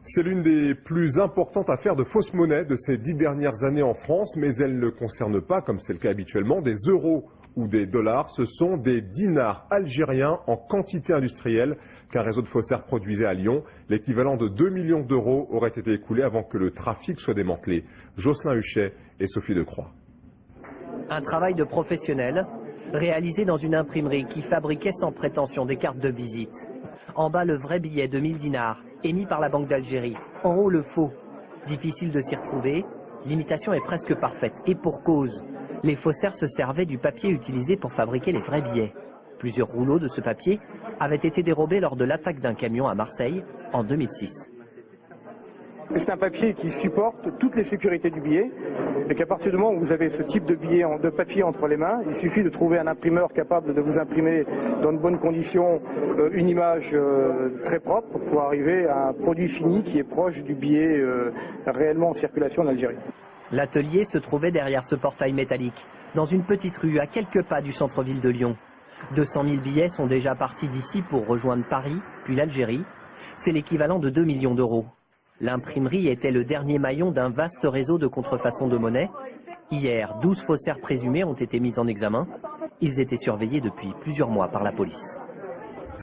C'est l'une des plus importantes affaires de fausse monnaie de ces 10 dernières années en France, mais elle ne concerne pas, comme c'est le cas habituellement, des euros ou des dollars. Ce sont des dinars algériens en quantité industrielle qu'un réseau de faussaires produisait à Lyon. L'équivalent de 2 millions d'euros aurait été écoulé avant que le trafic soit démantelé. Jocelyn Huchet et Sophie Decroix. Un travail de professionnel réalisé dans une imprimerie qui fabriquait sans prétention des cartes de visite. En bas, le vrai billet de 1000 dinars, émis par la Banque d'Algérie. En haut, le faux. Difficile de s'y retrouver, l'imitation est presque parfaite. Et pour cause, les faussaires se servaient du papier utilisé pour fabriquer les vrais billets. Plusieurs rouleaux de ce papier avaient été dérobés lors de l'attaque d'un camion à Marseille en 2006. C'est un papier qui supporte toutes les sécurités du billet et qu'à partir du moment où vous avez ce type de billet, de papier entre les mains, il suffit de trouver un imprimeur capable de vous imprimer dans de bonnes conditions une image très propre pour arriver à un produit fini qui est proche du billet réellement en circulation en Algérie. L'atelier se trouvait derrière ce portail métallique, dans une petite rue à quelques pas du centre-ville de Lyon. 200 000 billets sont déjà partis d'ici pour rejoindre Paris, puis l'Algérie. C'est l'équivalent de 2 millions d'euros. L'imprimerie était le dernier maillon d'un vaste réseau de contrefaçon de monnaie. Hier, 12 faussaires présumés ont été mis en examen. Ils étaient surveillés depuis plusieurs mois par la police.